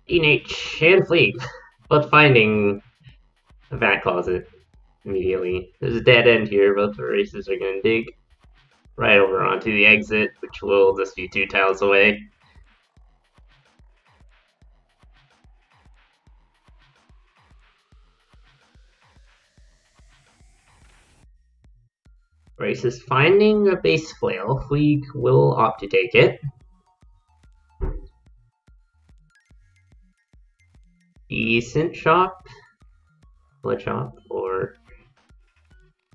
DNH and Fleek, both finding a vat closet immediately. There's a dead end here, both the races are going to dig right over onto the exit, which will just be 2 tiles away. Race is finding a base flail. Fleek will opt to take it. Decent shop. Blood shop for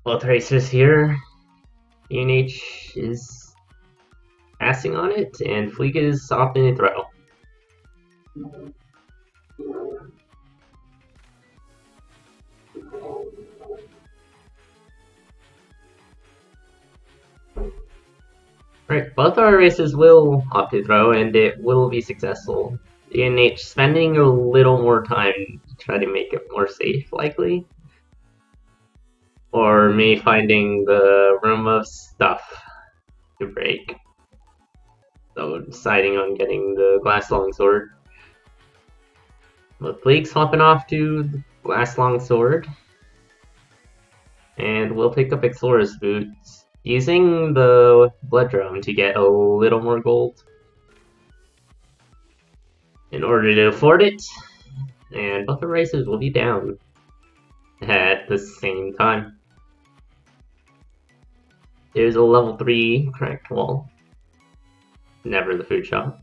both races here. DNH is passing on it, and Fleek is opting to throw. Right, both our races will opt to throw, and it will be successful. DNH spending a little more time to try to make it more safe, likely. Or me finding the room of stuff to break. So deciding on getting the glass longsword. But Fleek's hopping off to the glass longsword. And we'll pick up Explorer's boots, using the blood drum to get a little more gold in order to afford it, and both the races will be down at the same time. There's a level 3 cracked wall. Never the food shop.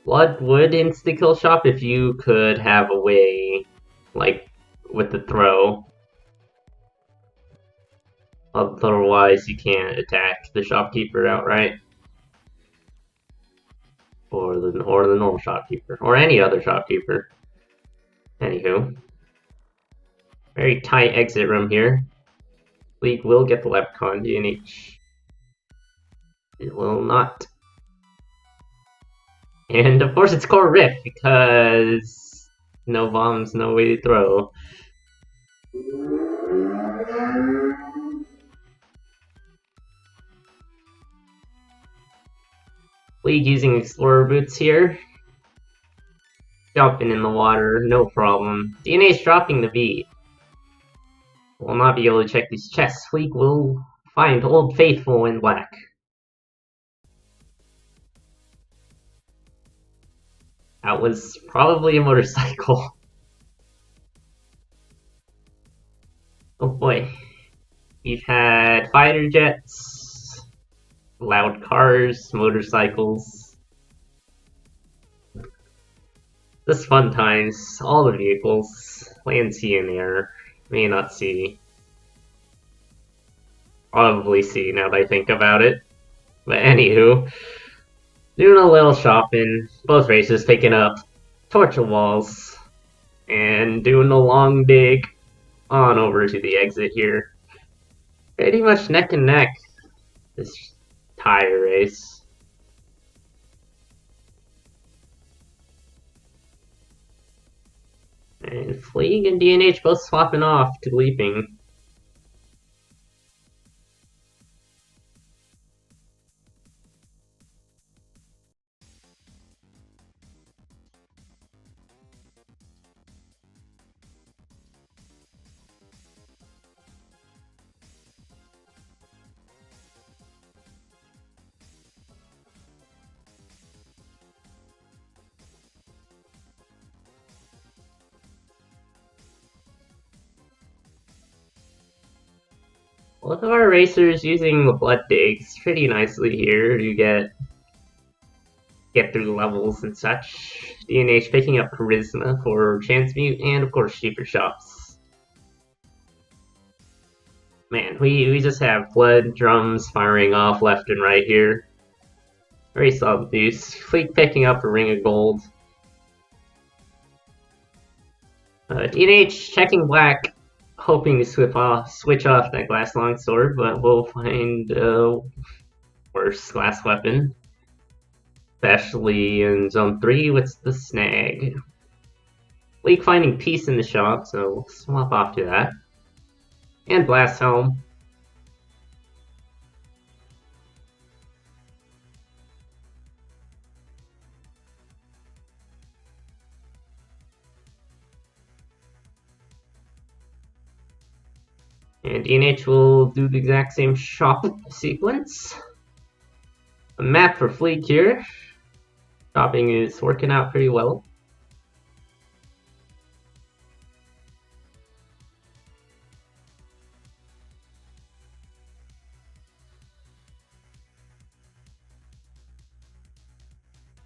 Blood would insta-kill shop if you could have a way, like with the throw. Otherwise, you can't attack the shopkeeper outright. Or the normal shopkeeper. Or any other shopkeeper. Anywho. Very tight exit room here. Fleek will get the leprechaun DNH. It will not. And of course it's core rift because no bombs, no way to throw. Fleek using explorer boots here. Jumping in the water, no problem. DNA's dropping the beat. Will not be able to check these chests. Fleek will find Old Faithful in black. That was probably a motorcycle. Oh boy. We've had fighter jets, loud cars, motorcycles. Just fun times. All the vehicles. Land, sea, and air. May not see. Probably see now that I think about it. But anywho. Doing a little shopping. Both races picking up torture walls. And doing a long dig on over to the exit here. Pretty much neck and neck. This tire race. And Fleeg and DNH both swapping off to leaping. Both of our racers using the blood digs pretty nicely here to get through the levels and such. DNH picking up Charisma for Chance Mute and of course cheaper shops. Man, we just have blood drums firing off left and right here. Very solid boost. Fleek picking up a ring of gold. DNH checking black, hoping to switch off that glass longsword, but we'll find a worse glass weapon. Especially in zone 3 with the snag. Fleek finding peace in the shop, so we'll swap off to that. And blast helm. And DNH will do the exact same shop sequence. A map for Fleek here. Shopping is working out pretty well.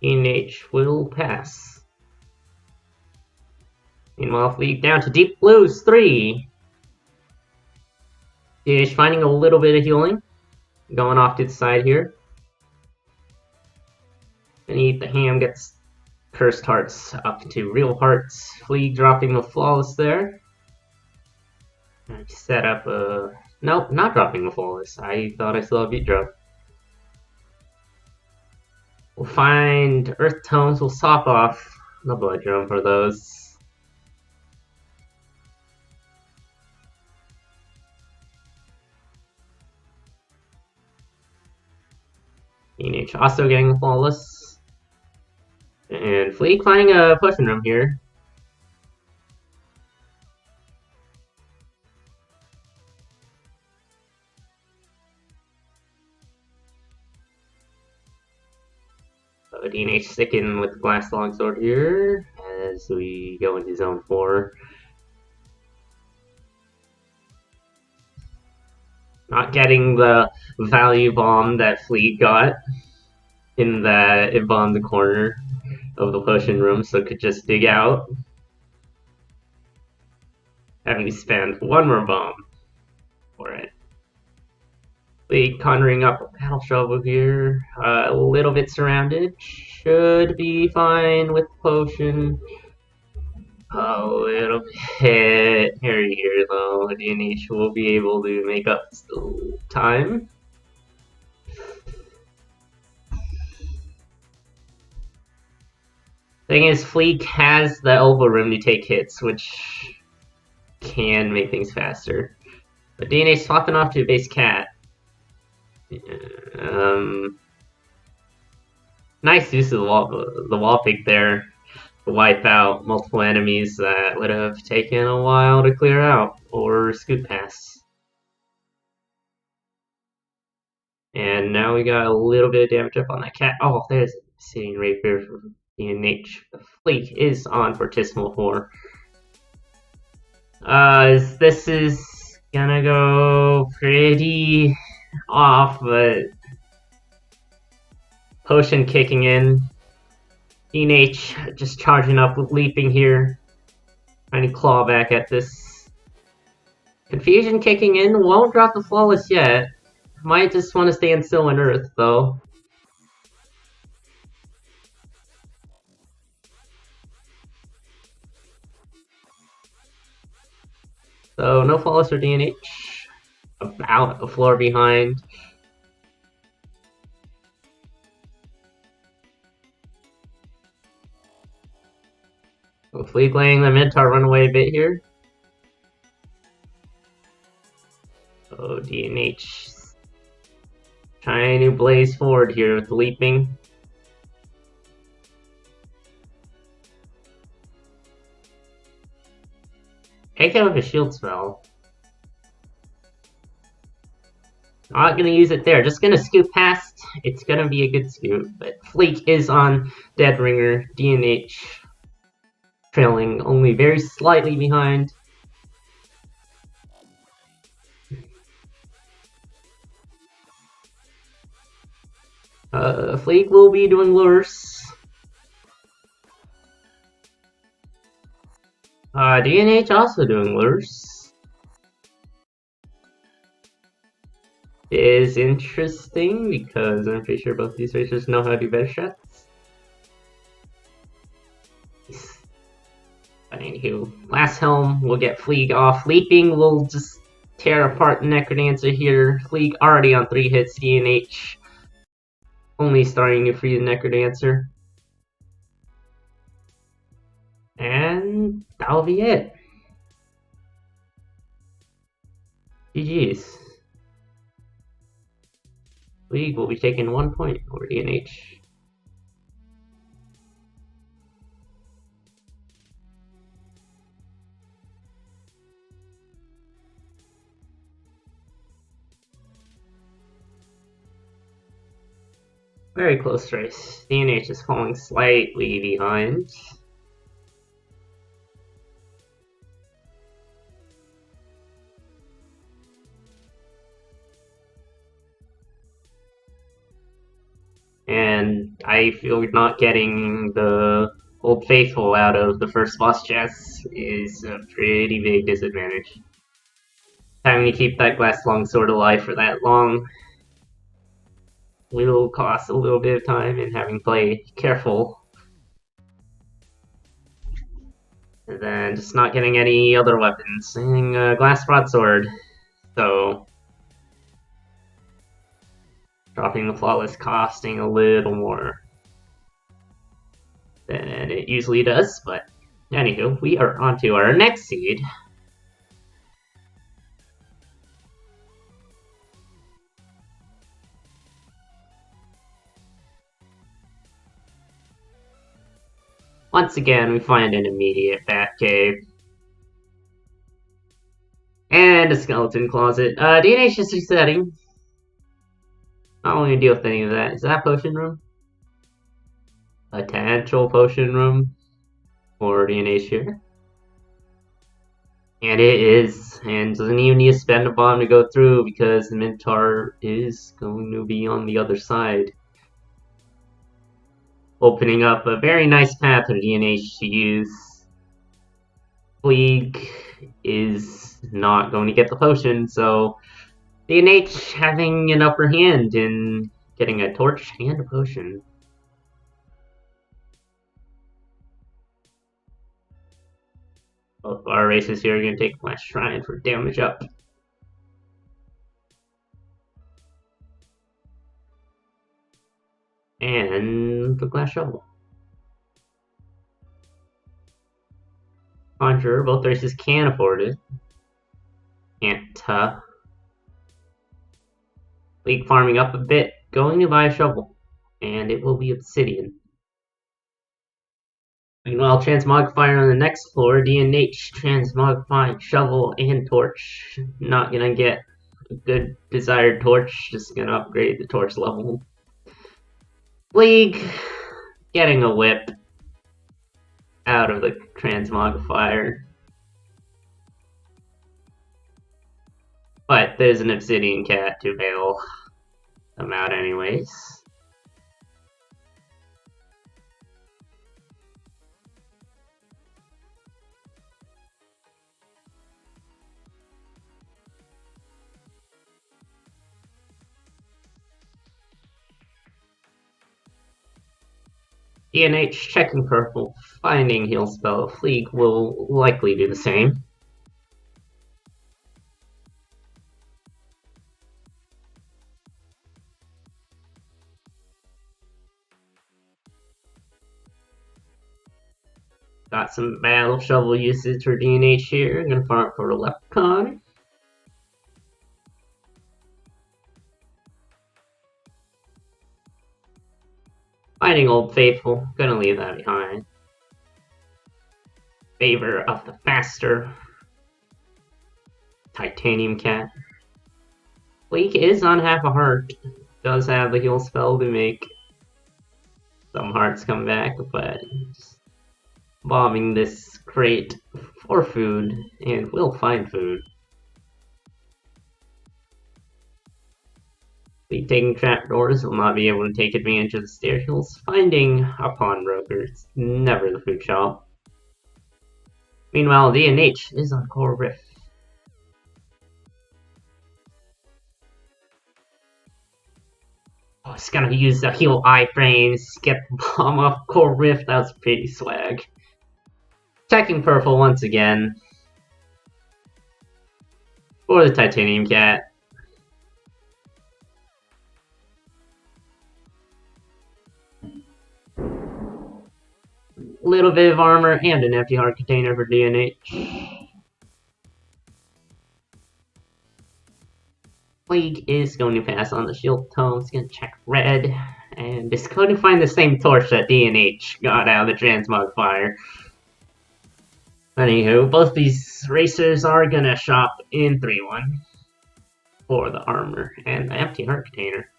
DNH will pass. Meanwhile, Fleek down to Deep Blues 3. DNH finding a little bit of healing. Going off to the side here. And eat the ham, gets Cursed Hearts up to Real Hearts. Fleek dropping the Flawless there. Set up a... Nope, not dropping the Flawless. I thought I still had Beat Drop. We'll find Earth Tones. We'll sop off the Blood Drum for those. DNH also getting the Flawless. And Fleek finding a Potion Room here. DNH sticking with the Glass Longsword here as we go into Zone 4. Not getting the value bomb that Fleet got in that it bombed the corner of the potion room, so it could just dig out. Having to spend one more bomb for it. Fleet conjuring up a Battle Shovel here. A little bit surrounded. Should be fine with the potion. A little bit hairy here though. DNH will be able to make up the time. Thing is, Fleek has the elbow room to take hits, which can make things faster. But DNH swapping off to a base cat. Nice use of the wall pick there to wipe out multiple enemies that would have taken a while to clear out or scoot past. And now we got a little bit of damage up on that cat. Oh, there's sitting right here from DNH. The Fleet is on Fortissimo 4. This is gonna go pretty off, but Potion kicking in. DNH just charging up with leaping here. Trying to claw back at this. Confusion kicking in. Won't drop the Flawless yet. Might just want to stand still in Earth though. So no Flawless for DNH. About a floor behind. Hopefully laying the Minotaur run away a bit here. Oh, DNH trying to blaze forward here with leaping. Take out a shield spell. Not gonna use it there. Just gonna scoot past. It's gonna be a good scoot. But Fleek is on Dead Ringer. DNH trailing only very slightly behind. Fleek will be doing worse. DNH also doing worse. Is interesting because I'm pretty sure both these racers know how to do better shots. But anywho, last helm will get Fleek off. Leaping will just tear apart the Necrodancer here. Fleek already on 3 hits. DNH only starting to free the Necrodancer. And that'll be it. GG's. Fleek will be taking 1 point over DNH. Very close race. DNH is falling slightly behind. And I feel not getting the Old Faithful out of the first boss chest is a pretty big disadvantage. Having to keep that glass longsword alive for that long will cost a little bit of time, and having to play careful. And then just not getting any other weapons. And glass broadsword. So dropping the flawless costing a little more than it usually does, but anywho, we are on to our next seed. Once again, we find an immediate bat cave. And a skeleton closet. DNH is resetting. Not going to deal with any of that. Is that potion room? Potential potion room for DNH here. And it is. And doesn't even need to spend a bomb to go through because the Minotaur is going to be on the other side. Opening up a very nice path for DNH to use. Fleeg is not going to get the potion, so DNH having an upper hand in getting a torch and a potion. Both our races here are going to take Flash Shrine for damage up. And the Glass Shovel. Conjurer, both races can afford it. Can't, League farming up a bit, going to buy a shovel. And it will be obsidian. Meanwhile, Transmogrifier on the next floor, DNH, Transmogrifying, Shovel, and Torch. Not gonna get a good desired torch, just gonna upgrade the torch level. League getting a whip out of the Transmogrifier. But there's an obsidian cat to bail them out anyways. DNH checking purple, finding heal spell. Fleeg will likely do the same. Got some battle shovel usage for DNH here. Gonna farm for a Leprechaun. Finding Old Faithful, gonna leave that behind. Favor of the faster Titanium Cat. Fleek is on half a heart. Does have the heal spell to make some hearts come back, but just bombing this crate for food, and we'll find food. Taking trapdoors will not be able to take advantage of the stair hills. Finding a pawnbroker, it's never the food shop. Meanwhile, DNH is on Core Rift. Oh, it's gonna use the heal iframes, get the bomb off Core Rift, that was pretty swag. Checking purple once again. For the Titanium Cat. Little bit of armor and an empty heart container for DNH. Fleeg is going to pass on the shield tome. It's going to check red. And it's going to find the same torch that DNH got out of the Transmogrifier. Anywho, both these racers are going to shop in 3-1 for the armor and the empty heart container.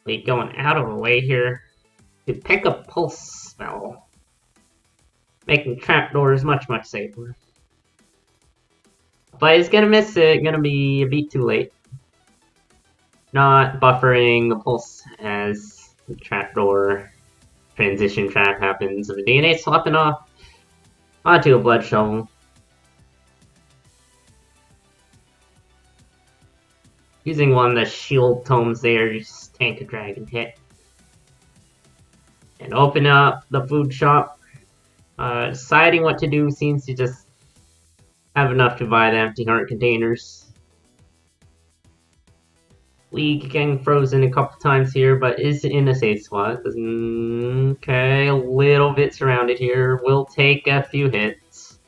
Fleet going out of the way here to pick a pulse spell, making trapdoors much safer. But he's gonna miss it, gonna be a beat too late. Not buffering the pulse as the trapdoor transition trap happens. The DNA swapping off onto a blood shovel. Using one of the shield tomes there, just tank a dragon hit. And open up the food shop. Deciding what to do seems to just have enough to buy the empty heart containers. League getting frozen a couple times here, but is in a safe spot. Okay, a little bit surrounded here. Will take a few hits.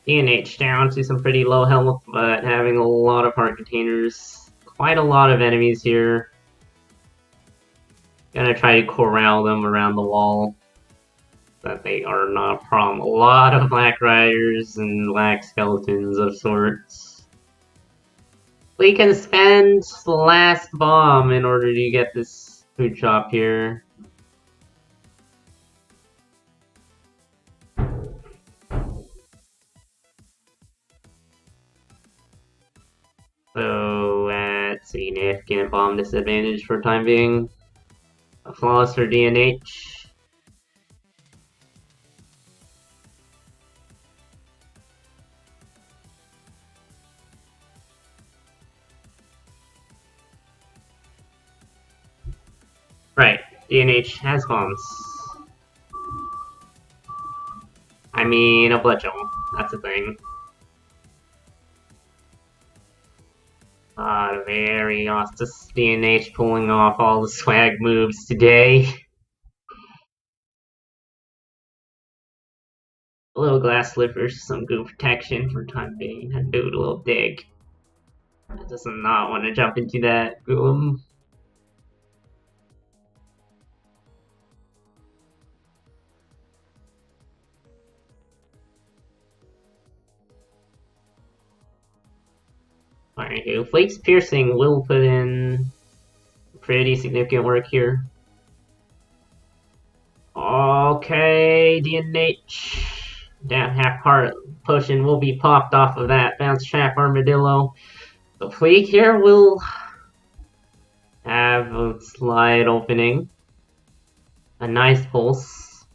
DNH down to some pretty low health, but having a lot of heart containers. Quite a lot of enemies here. Gonna try to corral them around the wall. That they are not a problem. A lot of Black Riders and Black Skeletons of sorts. We can spend the last bomb in order to get this food shop here. So, at significant bomb disadvantage for time being. A flawless for DNH. Right, DNH has bombs. I mean, a blood shovel. That's a thing. Very awesome. DNH pulling off all the swag moves today. A little glass slippers, some good protection for time being, and do a little dig. I just not want to jump into that golem. Alright, Flake's Piercing will put in pretty significant work here. Okay, DNH. That half heart potion will be popped off of that bounce trap armadillo. The Flake here will have a slide opening. A nice pulse.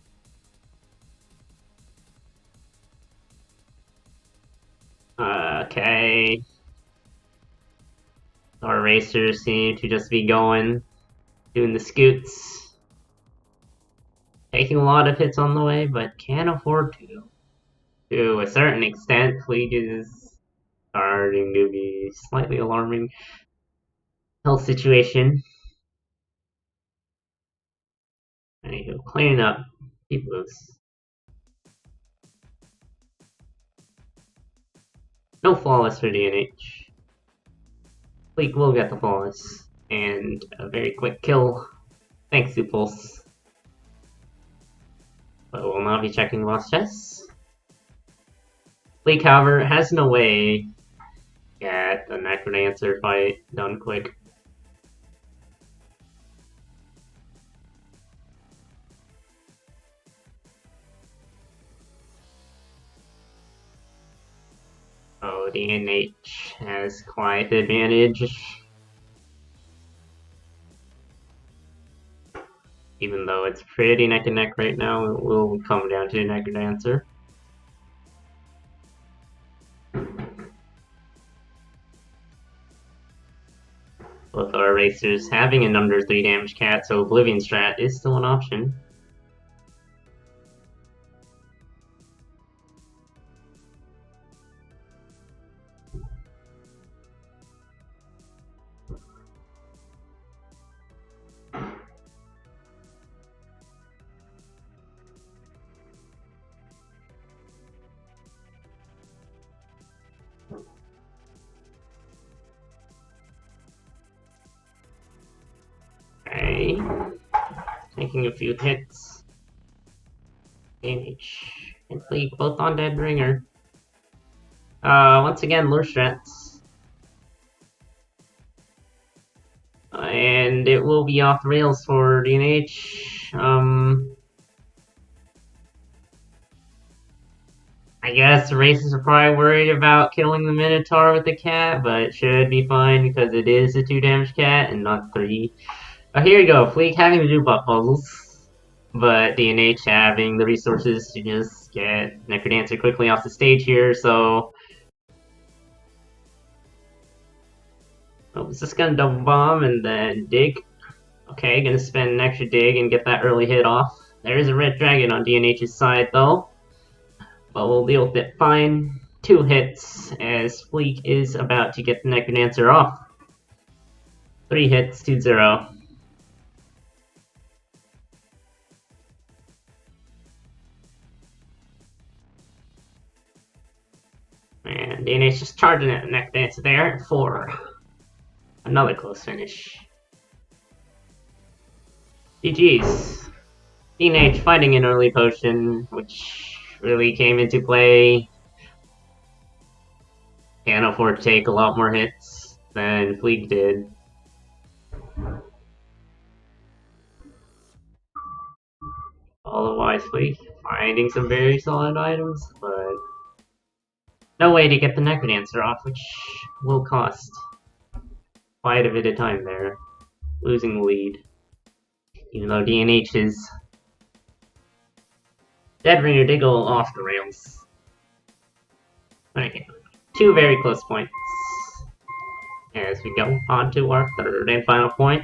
Okay. Our racers seem to just be doing the scoots. Taking a lot of hits on the way, but can't afford to. To a certain extent, Fleet is starting to be slightly alarming health situation. Anywho, cleaning up. Keep loose. No flawless for DNH. Fleet will get the flawless. And a very quick kill. Thanks to Pulse. But we'll not be checking boss chests. Fleet, however, has no way to get the Necrodancer fight done quick. Oh, DNH has quite the advantage. Even though it's pretty neck and neck right now, it will come down to the Necrodancer. Both our racers having an under 3 damage cat, so Oblivion strat is still an option. Okay. Taking a few hits. Damage. And Fleek both on Dead Ringer. Once again, lure strats. And it will be off the rails for DNH. I guess the racers are probably worried about killing the Minotaur with the cat, but it should be fine because it is a 2 damage cat and not 3. Oh, here you go. Fleek having to do butt puzzles, but DNH having the resources to just get Necrodancer quickly off the stage here, so... Oh, is this gonna double bomb and then dig? Okay, gonna spend an extra dig and get that early hit off. There is a red dragon on DNH's side though, but we'll deal with it fine. 2 hits as Fleek is about to get the Necrodancer off. 3 hits, 2-0. And DNH just charging at the Necrodancer there for another close finish. GG's. DNH finding an early potion, which really came into play. Can't afford to take a lot more hits than Fleek did. Otherwise, Fleek finding some very solid items, but no way to get the Necrodancer off, which will cost quite a bit of time there, losing the lead. Even though DNH is Deadringer did go off the rails. Okay, 2 very close points. As we go on to our third and final point.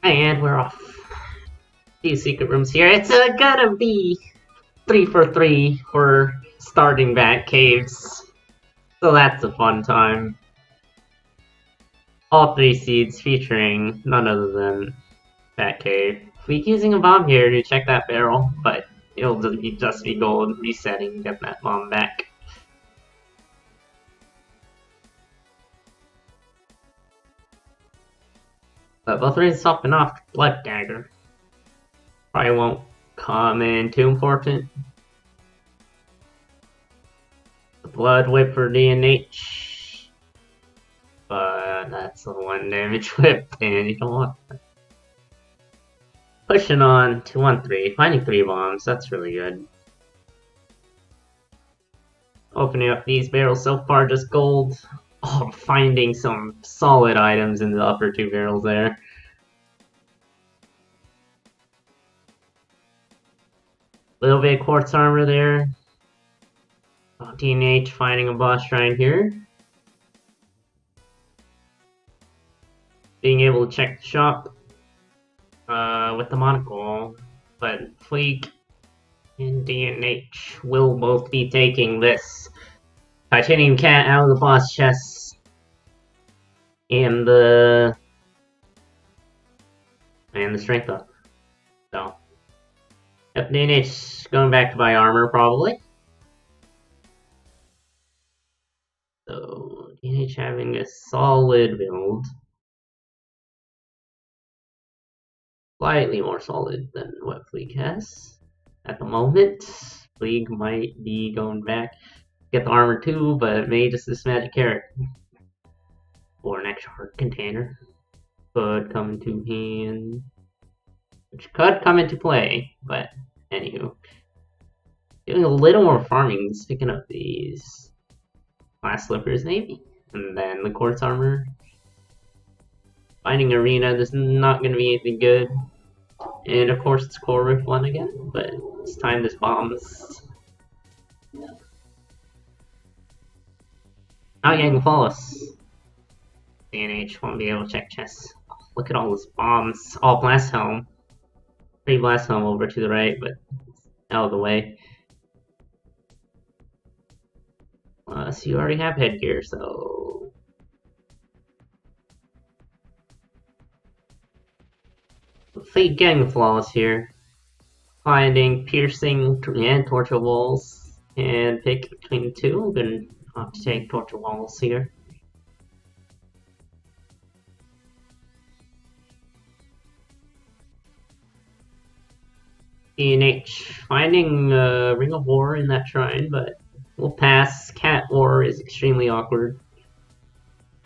And we're off. These secret rooms here. It's gonna be 3 for 3 for starting back caves. So that's a fun time. All 3 seeds featuring none other than that cave. Fleek using a bomb here to check that barrel, but it'll just be gold resetting, get that bomb back. But both are swapping off Blood Dagger. Probably won't come in too important. The Blood Whip for DNH. But that's a 1 damage whip, and you don't want that. Pushing on to 1-3, finding 3 bombs, that's really good. Opening up these barrels so far, just gold. Oh, finding some solid items in the upper 2 barrels there. Little bit of quartz armor there. Oh, DNH finding a boss shrine here. Being able to check the shop with the monocle, but Fleek and DNH will both be taking this Titanium Cat out of the boss chest and the strength up. So yep, DNH going back to buy armor probably. So DNH having a solid build. Slightly more solid than what Fleek has at the moment. Fleek might be going back, get the armor too, but maybe just this magic carrot or an extra heart container could come into hand, which could come into play. But anywho, doing a little more farming, just picking up these glass slippers maybe, and then the quartz armor. Finding arena, this is not going to be anything good. And of course it's core roof 1 again, but it's time this bombs. Now Yang will follow us. DNH won't be able to check chests. Oh, look at all those bombs. All blast helm. 3 blast helm over to the right, but out of the way. So you already have headgear, so... Fleet getting the flawless here. Finding piercing and torture walls. And pick between the two. I'm gonna have to take torture walls here. ENH. Finding Ring of War in that shrine, but we'll pass. Cat War is extremely awkward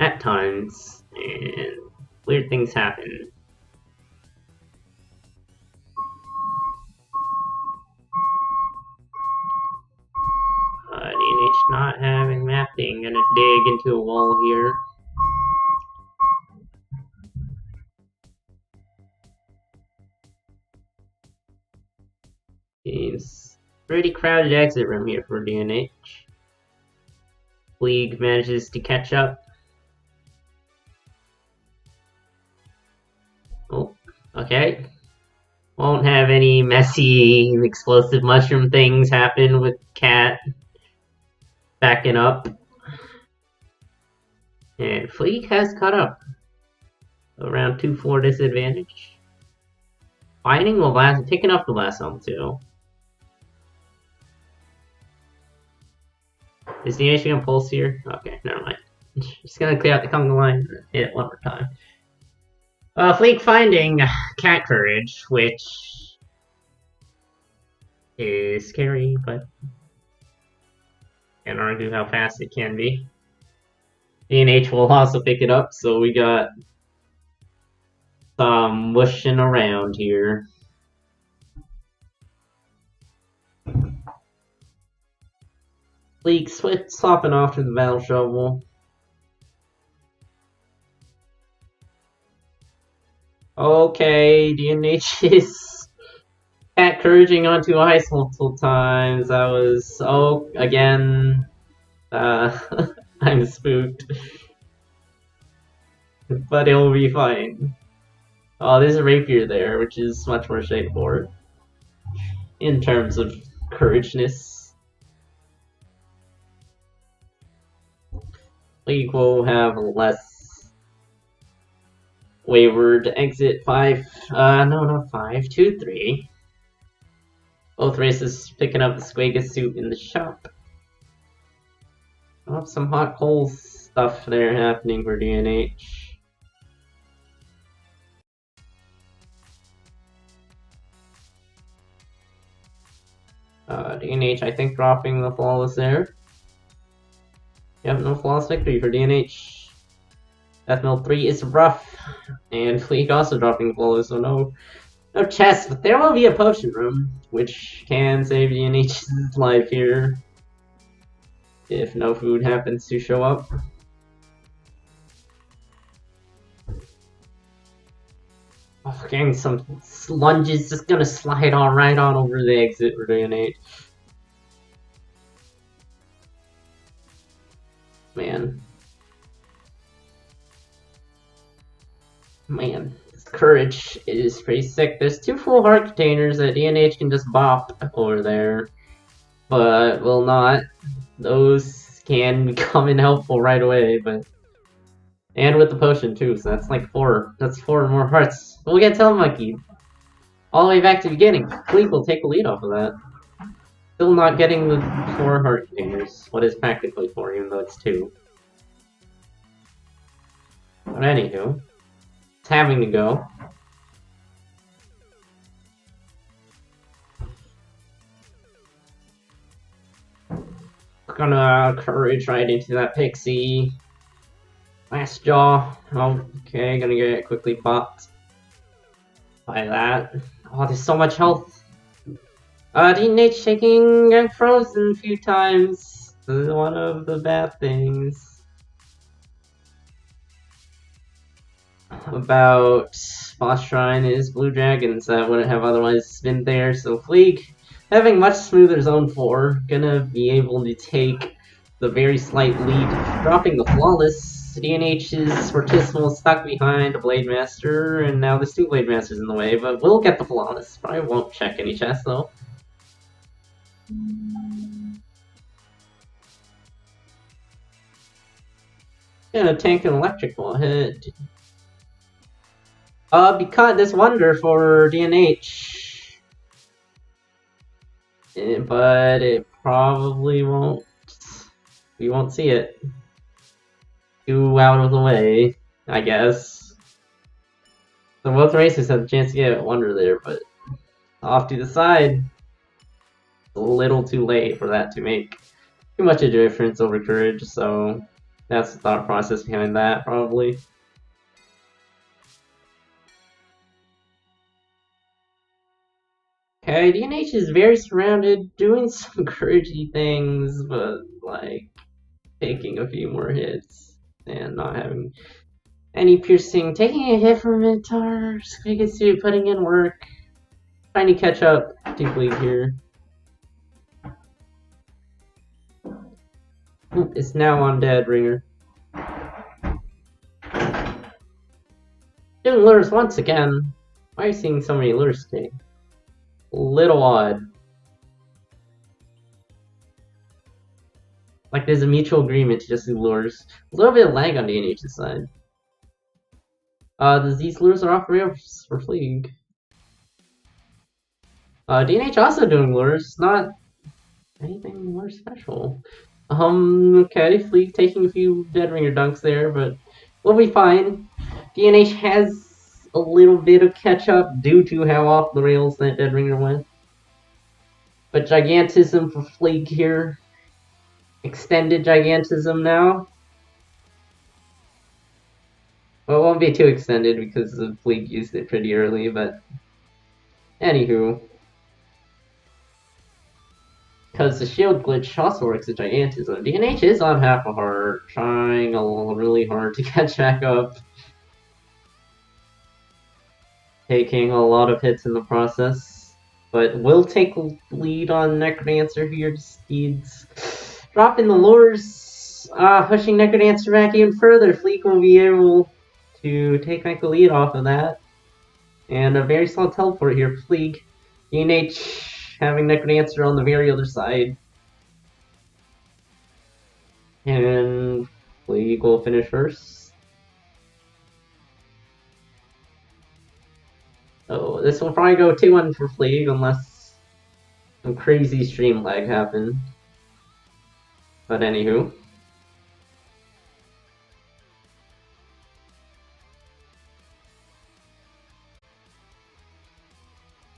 at times, and weird things happen. DNH not having mapping, gonna dig into a wall here. Seems pretty crowded exit room here for DNH. League manages to catch up. Oh, okay. Won't have any messy explosive mushroom things happen with Cat backing up. And Fleek has caught up. Around 2-4 disadvantage. Fighting will last, picking up the last one too. Is the nation gonna pulse here? Okay, never mind. Just gonna clear out the Conga line and hit it one more time. Fleek finding Cat Courage, which is scary, but can't argue how fast it can be. DNH will also pick it up, so we got some whooshing around here. Fleek swapping off to the Battle Shovel. Okay, DNH is Cat Couraging onto ice multiple times. That was, oh, again, I'm spooked. But it'll be fine. Oh, there's a rapier there, which is much more straightforward in terms of courageness. League will have less wayward exit 5. No, not 5. 2, 3. Both races picking up the Squaga suit in the shop. Oh, some hot coal stuff there happening for DNH. DNH, I think, dropping the flawless there. Yep, no flawless victory for DNH. Deathmill 3 is rough. And Fleek also dropping flawless, so no chest. But there will be a potion room, which can save DNH's life here. If no food happens to show up. Oh, getting some lunges, just gonna slide on right on over the exit for DNH. Man, this courage is pretty sick. There's 2 full heart containers that DNH can just bop over there, but will not. Those can become unhelpful right away, and with the potion too, so that's like 4. That's 4 more hearts. We'll get Telemonkey all the way back to the beginning. Fleek will take the lead off of that. Still not getting the 4 heart containers. What is practically 4, even though it's 2. But anywho, it's having to go. Gonna courage right into that pixie. Last jaw. Okay, gonna get it quickly popped by that. Oh, there's so much health. DNH shaking and frozen a few times. This is one of the bad things about boss shrine is blue dragons that wouldn't have otherwise been there. So Fleek, having much smoother zone 4, gonna be able to take the very slight lead, dropping the flawless. DNH's Fortissimo stuck behind a Blade Master, and now there's 2 Blade Masters in the way, but we'll get the flawless. Probably won't check any chests though. Yeah, tank and electric will hit. Because this wonder for DNH. But it probably won't. We won't see it. Too out of the way, I guess. So both races have a chance to get wonder there, but off to the side. A little too late for that to make too much of a difference over courage, so that's the thought process behind that, probably. Okay, DNH is very surrounded, doing some couragey things, but like taking a few more hits and not having any piercing. Taking a hit from Minotaur, Pikachu putting in work, trying to catch up to Fleet here. It's now on Dead Ringer. Doing lures once again. Why are you seeing so many lures today? Little odd. Like there's a mutual agreement to just do lures. A little bit of lag on DNH's side. These lures are off rails for Fleeg. DNH also doing lures, not anything more special. Okay, Fleeg taking a few Dead Ringer dunks there, but we'll be fine. DNH has a little bit of catch up due to how off the rails that Dead Ringer went. But Gigantism for Fleeg here. Extended Gigantism now. Well, it won't be too extended because the Fleeg used it pretty early, but anywho. Because the shield glitch also works at Gigantism. DNH is on half a heart, trying really hard to catch back up. Taking a lot of hits in the process. But will take lead on Necrodancer here. Steeds dropping the lures. Pushing Necrodancer back even further. Fleek will be able to take back the lead off of that. And a very solid teleport here for Fleeg. DNH having Necrodancer on the very other side. And Fleeg will finish first. So this will probably go 2-1 for Fleeg unless some crazy stream lag happened. But anywho.